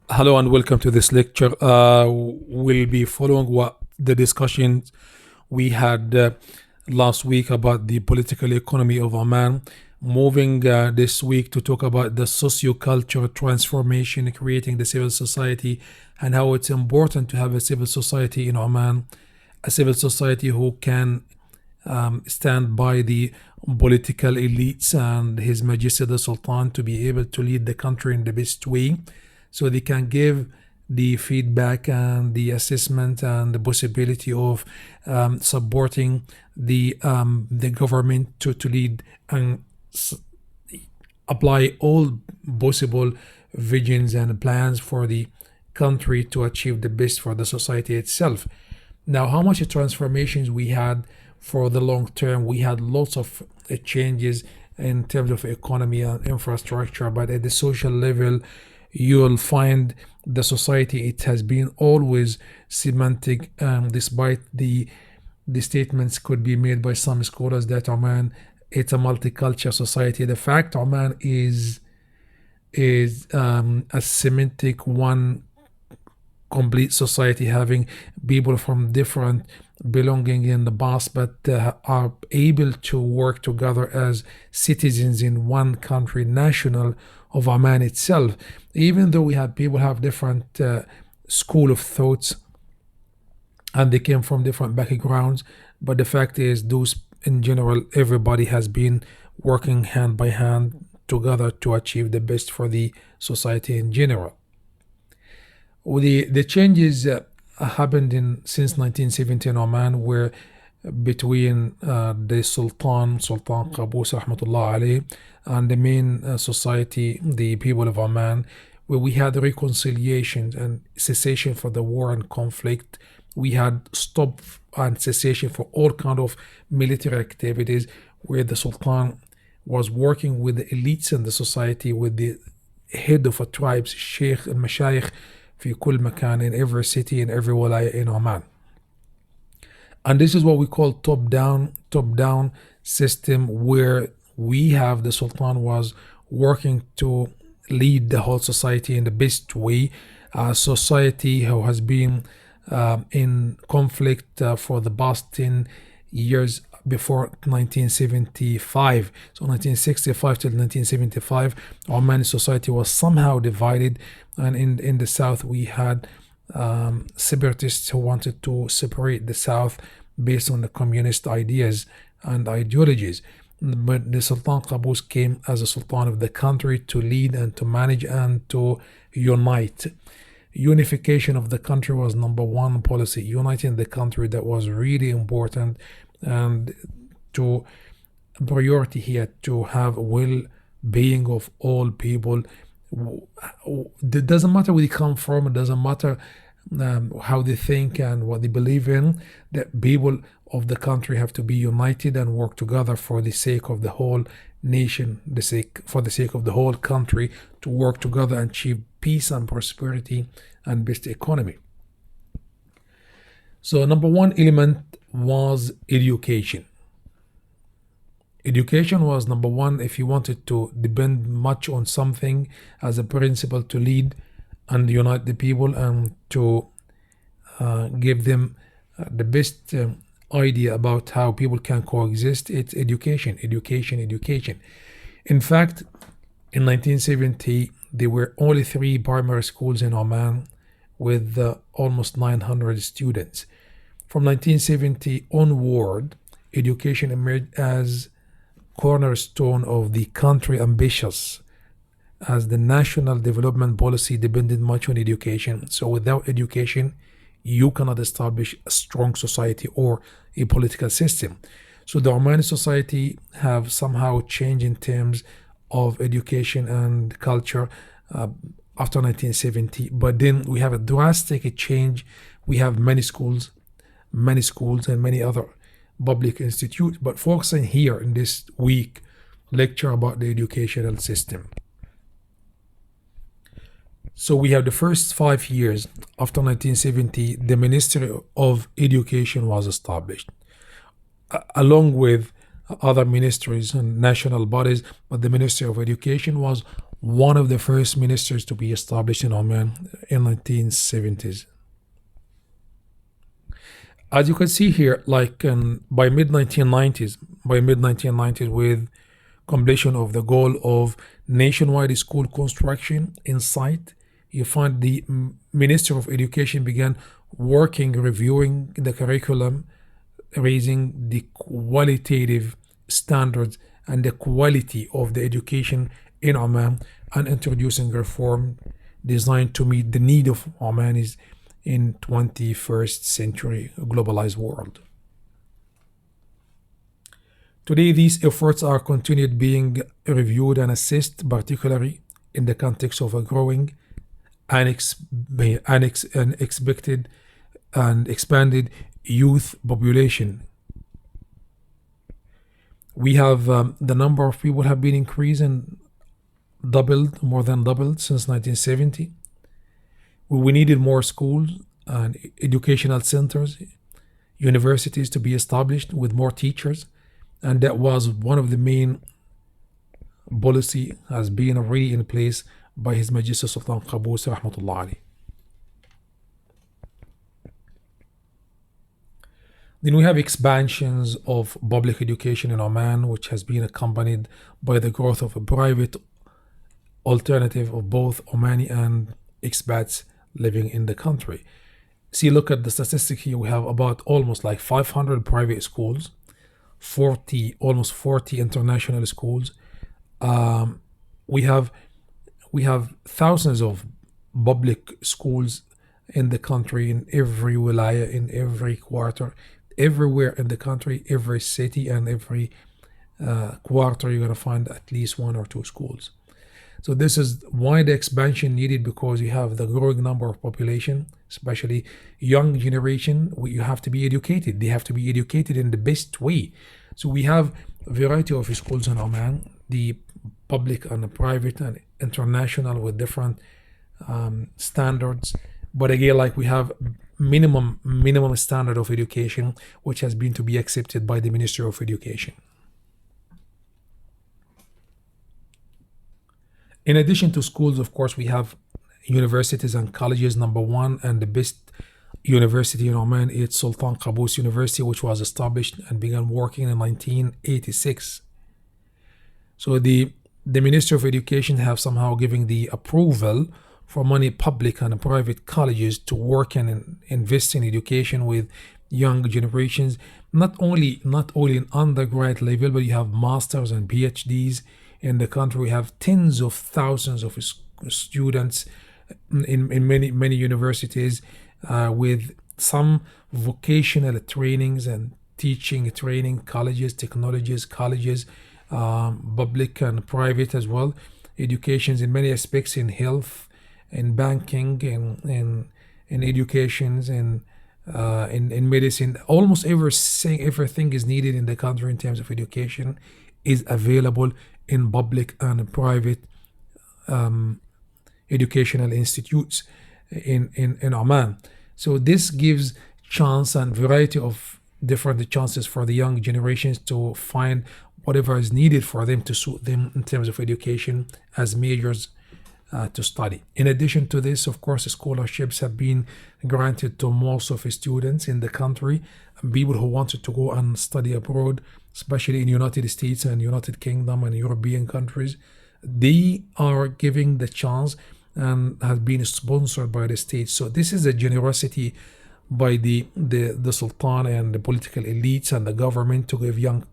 Hello and welcome to this lecture. We'll be following what the discussions we had last week about the political economy of Oman. Moving this week to talk about the socio-culture transformation, creating the civil society, and how it's important to have a civil society in Oman, a civil society who can stand by the political elites and His Majesty the Sultan to be able to lead the country in the best way so they can give the feedback and the assessment and the possibility of supporting the government to lead and apply all possible visions and plans for the country to achieve the best for the society itself. Now, how much transformations we had for the long term? We had lots of changes in terms of economy and infrastructure, but at the social level, you'll find the society it has been always semantic, despite the statements could be made by some scholars that Oman it's a multicultural society. The fact Oman is a semantic one complete society having people from different belonging in the past but are able to work together as citizens in one country national of Oman itself, even though we have people have different school of thoughts and they came from different backgrounds, but the fact is those in general everybody has been working hand by hand together to achieve the best for the society in general. The changes happened in since 1970 in Oman, where between the Sultan Qaboos rahmatullah alayh, and the main society, the people of Oman, where we had reconciliation and cessation for the war and conflict. We had stop and cessation for all kind of military activities, where the Sultan was working with the elites in the society, with the head of a tribe, Sheikh and Mashayikh في كل مكان, in every city, in every walaya in Oman. And this is what we call top down system, where we have the Sultan was working to lead the whole society in the best way. A society who has been in conflict for the past 10 years before 1975. So 1965 till 1975, Omani society was somehow divided, and in the south we had separatists who wanted to separate the south based on the communist ideas and ideologies. But the Sultan Qaboos came as a sultan of the country to lead and to manage and to unite. Unification of the country was number one policy. Uniting the country, that was really important, and to priority here to have well-being of all people. It doesn't matter where they come from. It doesn't matter how they think and what they believe in. That people of the country have to be united and work together for the sake of the whole nation, for the sake of the whole country, to work together and achieve peace and prosperity and best economy. So number one element was education. Education was number one if you wanted to depend much on something as a principle to lead and unite the people and to give them the best idea about how people can coexist. It's education, education, education. In fact, in 1970, there were only 3 primary schools in Oman with almost 900 students. From 1970 onward, education emerged as cornerstone of the country ambitious, as the national development policy depended much on education. So without education, you cannot establish a strong society or a political system. So the Omani society have somehow changed in terms of education and culture after 1970. But then we have a drastic change. We have many schools and many other public institutes, but focusing here in this week lecture about the educational system. So we have the first 5 years after 1970, the Ministry of Education was established, along with other ministries and national bodies, but the Ministry of Education was one of the first ministers to be established in Oman in 1970s. As you can see here, like by mid 1990s, with completion of the goal of nationwide school construction in sight, you find the Minister of Education began working, reviewing the curriculum, raising the qualitative standards and the quality of the education in Oman, and introducing reform designed to meet the need of Omanis in 21st century globalized world. Today, these efforts are continued being reviewed and assessed, particularly in the context of a growing, unexpected, and expanded youth population. We have the number of people have been increasing, doubled, more than doubled since 1970. We needed more schools and educational centers, universities to be established with more teachers, and that was one of the main policy has been already in place by His Majesty Sultan Qaboos Rahmatullah Ali. Then we have expansions of public education in Oman, which has been accompanied by the growth of a private alternative of both Omani and expats living in the country. See, look at the statistic here. We have about almost like 500 private schools, almost 40 international schools. Um, we have we have thousands of public schools in the country, in every wilaya, in every quarter, everywhere in the country, every city, and every quarter, you're going to find at least one or two schools. So this is why the expansion needed, because you have the growing number of population, especially young generation. You have to be educated. They have to be educated in the best way. So we have a variety of schools in Oman, the public and the private and international with different standards. But again, like we have minimum standard of education, which has been to be accepted by the Ministry of Education. In addition to schools, of course, we have universities and colleges. Number one and the best university in Oman is Sultan Qaboos University, which was established and began working in 1986. So the Ministry of Education have somehow given the approval for many public and private colleges to work and invest in education with young generations. Not only in undergrad level, but you have masters and PhDs in the country. We have tens of thousands of students in many universities with some vocational trainings and teaching training colleges, technologies colleges, public and private as well. Educations in many aspects, in health, in banking, in educations, in medicine. Almost everything is needed in the country in terms of education is available in public and private educational institutes in Oman. So this gives chance and variety of different chances for the young generations to find whatever is needed for them to suit them in terms of education as majors to study. In addition to this, of course, scholarships have been granted to most of the students in the country, and people who wanted to go and study abroad, especially in United States and United Kingdom and European countries. They are giving the chance and have been sponsored by the state. So this is a generosity by the Sultan and the political elites and the government to give young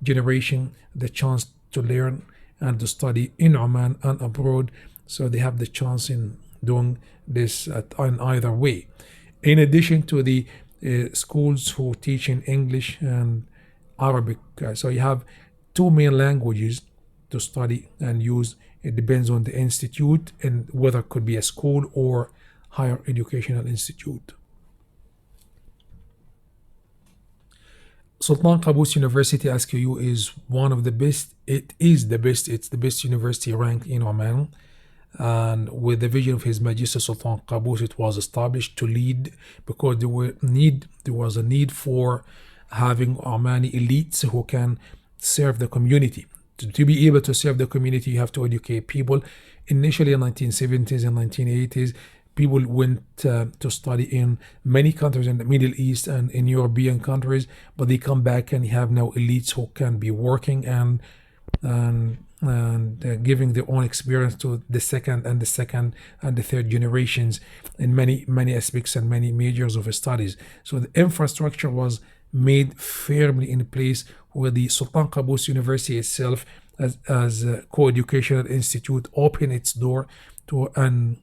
generation the chance to learn and to study in Oman and abroad. So they have the chance in doing this in either way. In addition to the schools who teach in English and Arabic, so you have two main languages to study and use. It depends on the institute and whether it could be a school or higher educational institute. Sultan Qaboos University SQU is one of the best. It is the best. It's the best university ranked in Oman. And with the vision of His Majesty Sultan Qaboos, it was established to lead, because there was a need for having Omani elites who can serve the community, To be able to serve the community, you have to educate people. Initially in 1970s and 1980s, people went to study in many countries in the Middle East and in European countries, but they come back and you have now elites who can be working and giving their own experience to the second and the third generations in many aspects and many majors of studies. So the infrastructure was made firmly in place, where the Sultan Qaboos University itself, as a co-educational institute, opened its door to an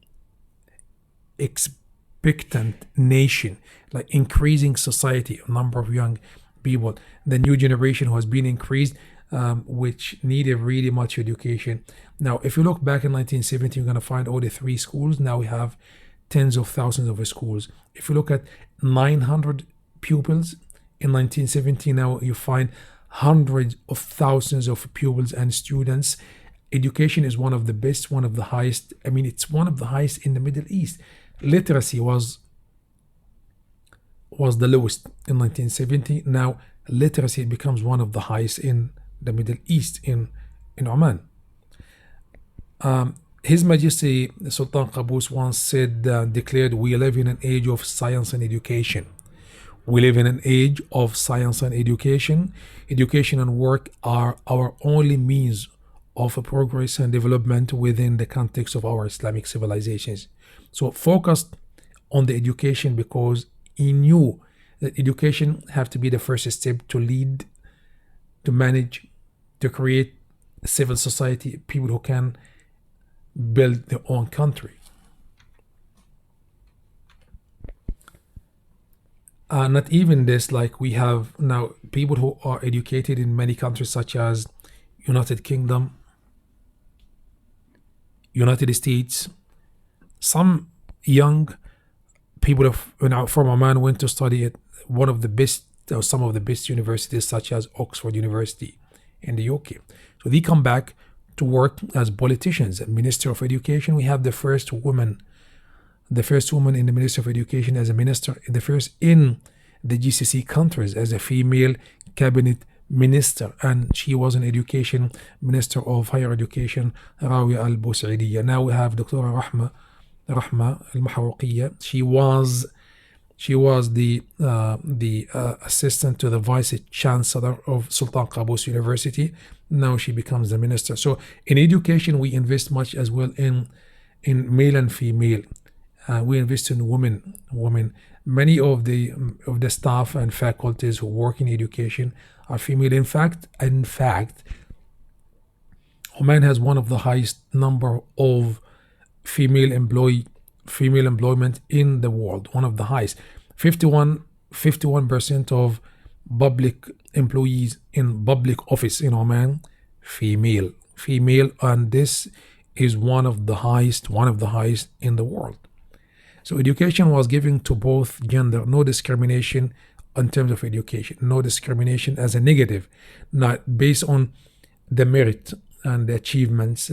expectant nation, like increasing society, a number of young people, the new generation who has been increased, which needed really much education. Now, if you look back in 1970, you're going to find only three schools. Now we have tens of thousands of schools. If you look at 900 pupils in 1970, now you find hundreds of thousands of pupils and students. Education is one of the best, one of the highest. I mean, it's one of the highest in the Middle East. Literacy was the lowest in 1970. Now literacy becomes one of the highest in the Middle East, in Oman. His Majesty Sultan Qaboos once said, declared, "We live in an age of science and education. We live in an age of science and education. Education and work are our only means of progress and development within the context of our Islamic civilizations." So focused on the education, because he knew that education have to be the first step to lead, to manage, to create a civil society, people who can build their own country. Not even this, like we have now people who are educated in many countries such as United Kingdom, United States. Some young people from Oman went to study at one of the best, or some of the best universities, such as Oxford University in the UK. So they come back to work as politicians. Minister of Education, we have the first woman in the Ministry of Education as a minister, the first in the GCC countries as a female cabinet minister, and she was an education minister of higher education, Rawiya al-Bousaidiya. Now we have Dr. Rahma al-Mahrouqiya. She was the assistant to the vice chancellor of Sultan Qaboos University. Now she becomes the minister. So in education, we invest much as well in male and female. We invest in women. Many of the staff and faculties who work in education are female. In fact, Oman has one of the highest number of female employment in the world, one of the highest. 51% of public employees in public office in Oman, female, and this is one of the highest in the world. So education was given to both gender, no discrimination in terms of education, no discrimination as a negative, not based on the merit and the achievements.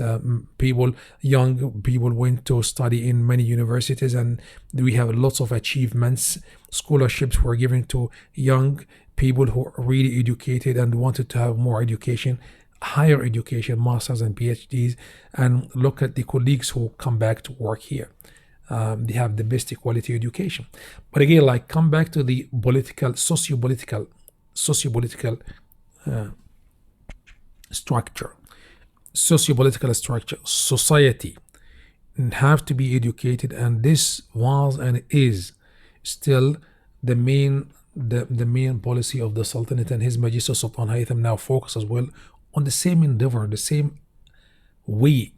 Young people went to study in many universities, and we have lots of achievements. Scholarships were given to young people who are really educated and wanted to have more education, higher education, masters and PhDs. And look at the colleagues who come back to work here. They have the best quality education. But again, like, come back to the socio-political structure. Socio-political structure, society have to be educated, and this was and is still the main policy of the Sultanate, and His Majesty Sultan Haytham now focus as well on the same endeavor, the same way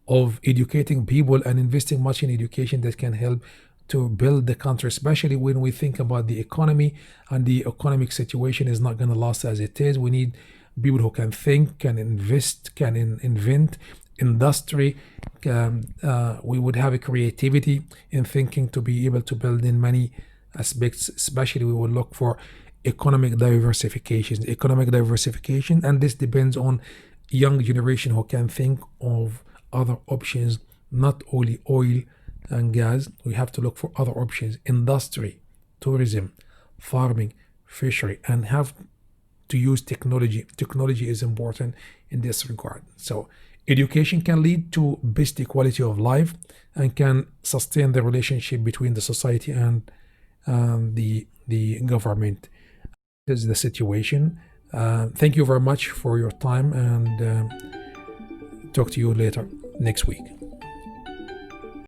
of educating people and investing much in education that can help to build the country, especially when we think about the economy, and the economic situation is not going to last as it is. We need people who can think, can invest, can invent industry. We would have a creativity in thinking to be able to build in many aspects. Especially we will look for economic diversification, and this depends on young generation who can think of other options, not only oil and gas. We have to look for other options: industry, tourism, farming, fishery, and have to use technology. Technology is important in this regard. So education can lead to best quality of life and can sustain the relationship between the society and the government. This is the situation. Thank you very much for your time, and talk to you later next week.